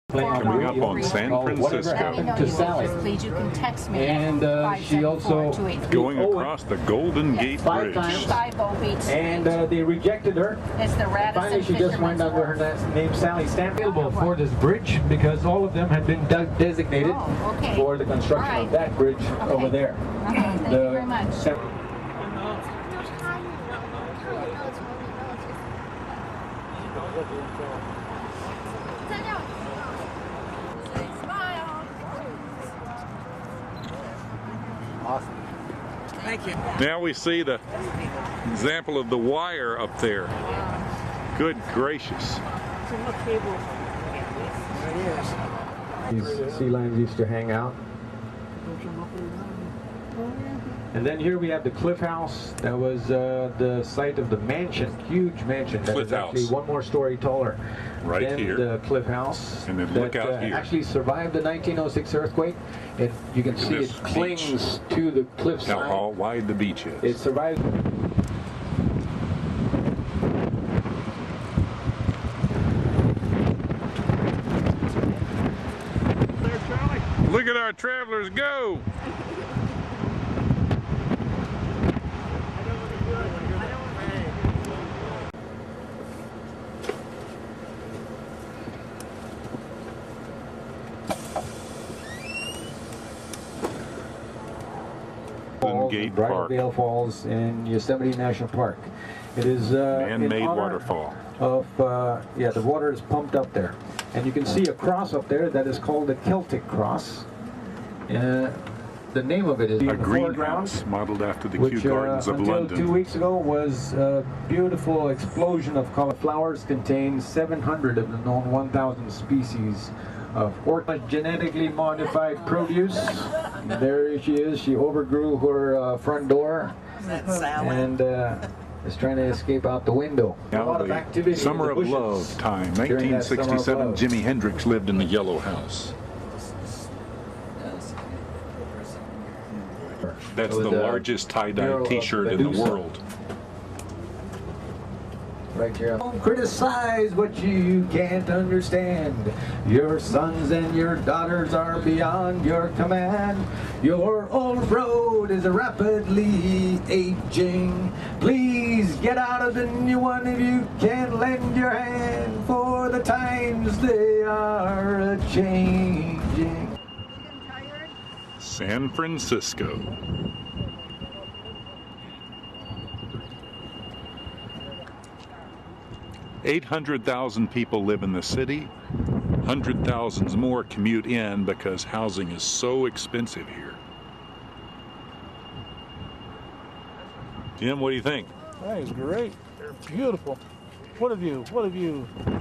Coming up on San Francisco. To Sally. Please, you can text me. And she also going across the Golden Gate Bridge. 5 beats. And they rejected her. It's the Radisson. Finally, she just went under her name, Sally Stanfield, for this bridge because all of them had been designated for the construction of that bridge over there. Okay, thank you very much. Awesome. Thank you. Now we see the example of the wire up there. Good gracious. These sea lions used to hang out. And then here we have the Cliff House. That was the site of the mansion, huge mansion. That is actually one more story taller than the Cliff House. And then look out here. Actually survived the 1906 earthquake. You can see it clings to the cliffside. How wide the beach is. It survived. Look at our travelers go! Bridal Falls in Yosemite National Park. It is man-made waterfall. Of the water is pumped up there, and you can see a cross up there that is called the Celtic cross. The name of it is a greenhouse modeled after the Kew Gardens of until London. 2 weeks ago was a beautiful explosion of color. Flowers contain 700 of the known 1,000 species of genetically modified produce. There she is. She overgrew her front door and is trying to escape out the window. Now, a lot of activity. Summer of Love time. 1967. Jimi Hendrix lived in the Yellow House. That's the largest tie-dye T-shirt in the world. Right here. Don't criticize what you can't understand. Your sons and your daughters are beyond your command. Your old road is rapidly aging. Please get out of the new one if you can lend your hand, for the times they are a-changing. San Francisco. 800,000 people live in the city. 100,000 more commute in because housing is so expensive here. Jim, what do you think? That is great. They're beautiful. What a view. What a view. Oh,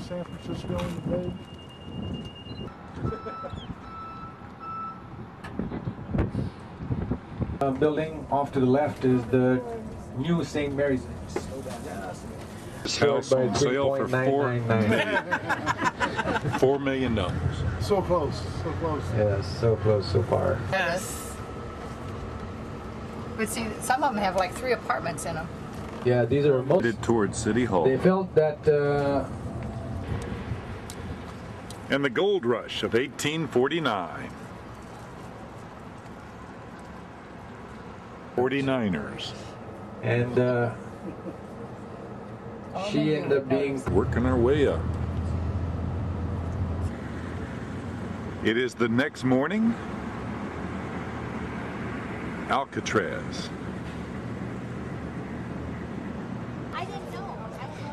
San Francisco in the bay. Building off to the left is the new St. Mary's. This house on sale for $4 million. So close, so close. Yes, so close so far. Yes. But see, some of them have like 3 apartments in them. Yeah, these are most. Headed towards City Hall. They felt that. And the gold rush of 1849. 49ers. And she ended up being working our way up. It is the next morning. Alcatraz.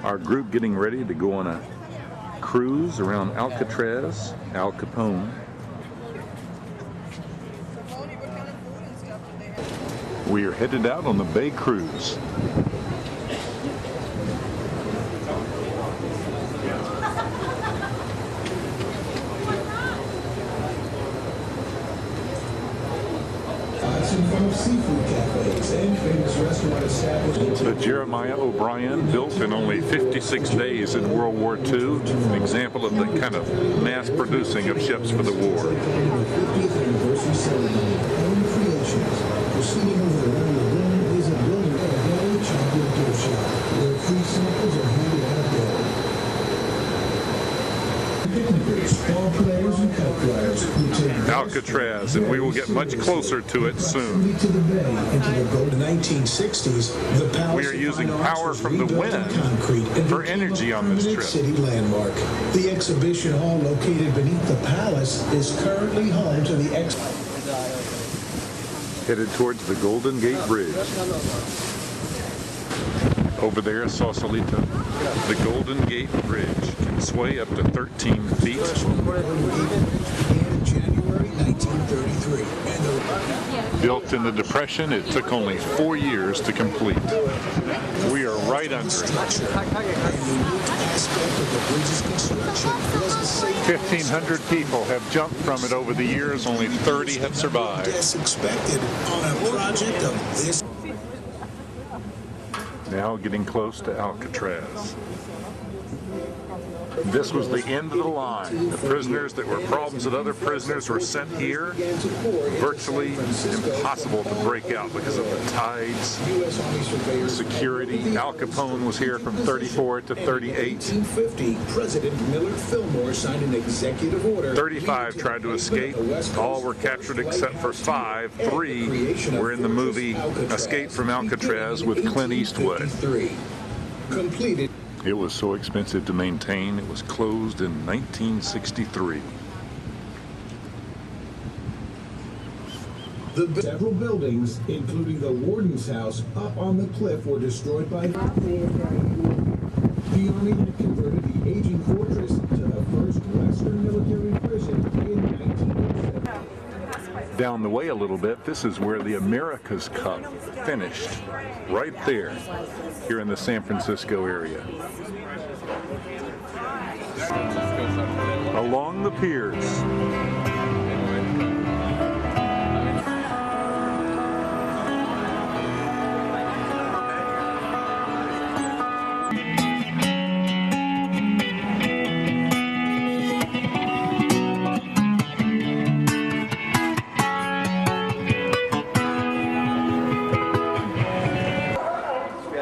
Our group getting ready to go on a cruise around Alcatraz, Al Capone. We are headed out on the Bay Cruise. Seafood cafes and famous restaurant establishments. The Jeremiah O'Brien, built in only 56 days in World War II, an example of the kind of mass producing of ships for the war. 50th anniversary ceremony. Home Creations. Proceeding over around the building is a building at a chocolate gift shop where free samples are handed out there. jumpers, ball players, and kite flyers who take Alcatraz, and we will get much closer to it soon. to the bay into the golden 1960s. The Palace We are of using Fine Arts power was from the rebuilt in wind concrete and for became energy a on this permanent trip. city landmark. The exhibition hall located beneath the palace is currently home to the Headed towards the Golden Gate Bridge. Over there, Sausalito. The Golden Gate Bridge can sway up to 13 feet. in January 1933. And Built in the Depression, it took only 4 years to complete. We are right under it. 1,500 people have jumped from it over the years. Only 30 have survived. expected on a project of this. Now getting close to Alcatraz. This was the end of the line. The prisoners that were problems with other prisoners were sent here. Virtually impossible to break out because of the tides, security. Al Capone was here from 34 to 38. 1950, President Millard Fillmore signed an executive order. 35 tried to escape. All were captured except for 5. 3 were in the movie Escape from Alcatraz with Clint Eastwood. Completed. It was so expensive to maintain, it was closed in 1963. Several buildings, including the warden's house up on the cliff, were destroyed by the Army had converted the aging fortress to the first Western military prison in 1907. Down the way a little bit, this is where the America's Cup finished, right there, here in the San Francisco area. Along the piers.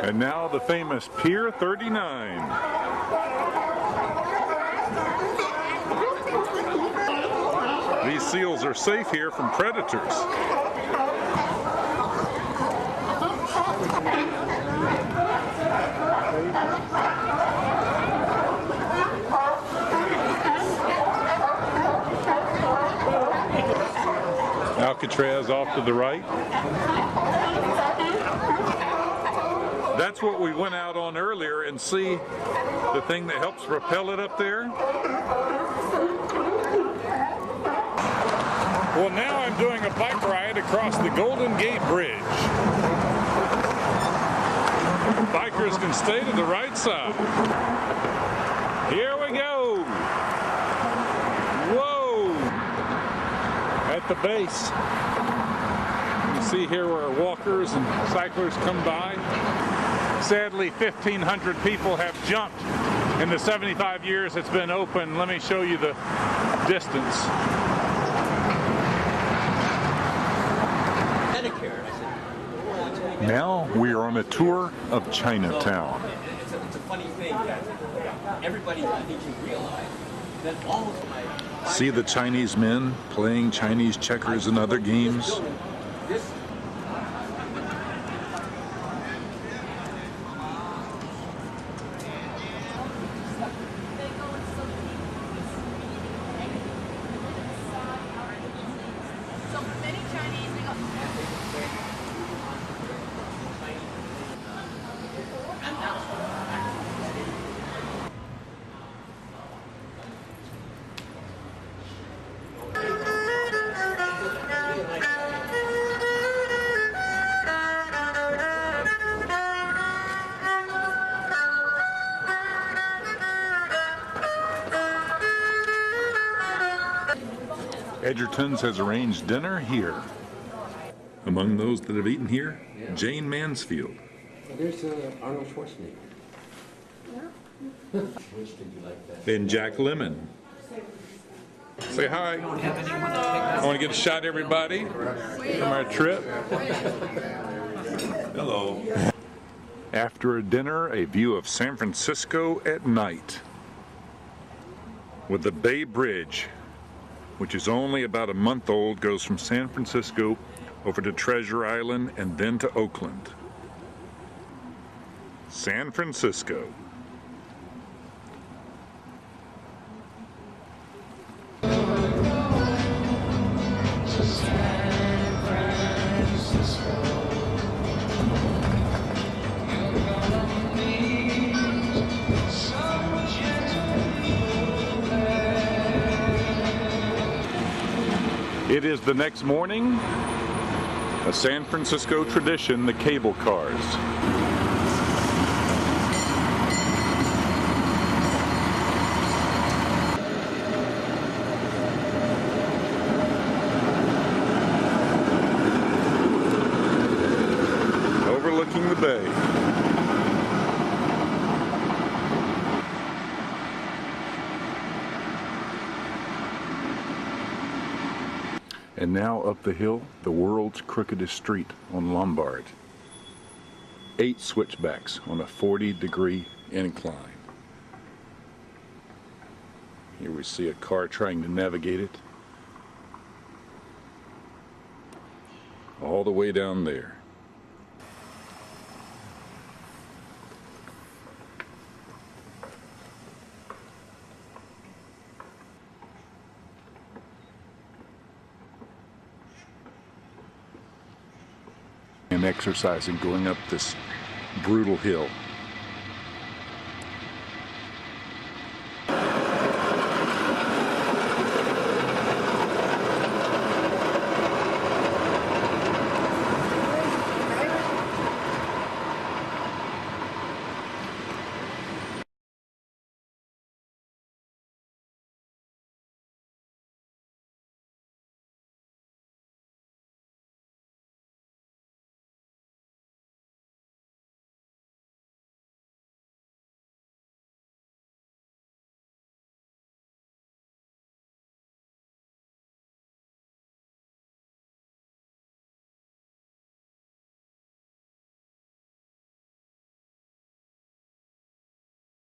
And now the famous Pier 39. These seals are safe here from predators. Alcatraz off to the right. That's what we went out on earlier, and see the thing that helps propel it up there? Well, now I'm doing a bike ride across the Golden Gate Bridge. Bikers can stay to the right side. Here we go. Whoa! At the base. You see here where walkers and cyclists come by. Sadly, 1,500 people have jumped in the 75 years it's been open. Let me show you the distance. Now we are on a tour of Chinatown. It's a funny thing that everybody I think can realize that all of my... See the Chinese men playing Chinese checkers and other games? Edgerton's has arranged dinner here. Among those that have eaten here, Jane Mansfield. There's Arnold Schwarzenegger. Which did you like that? And Jack Lemmon. Say hi. I want to get a shot, everybody, from our trip. Hello. After a dinner, a view of San Francisco at night. with the Bay Bridge, which is only about a month old, goes from San Francisco over to Treasure Island and then to Oakland. San Francisco. It is the next morning, a San Francisco tradition, the cable cars. Overlooking the bay. And now up the hill, the world's crookedest street on Lombard. 8 switchbacks on a 40-degree incline. Here we see a car trying to navigate it. All the way down there. And exercising, going up this brutal hill.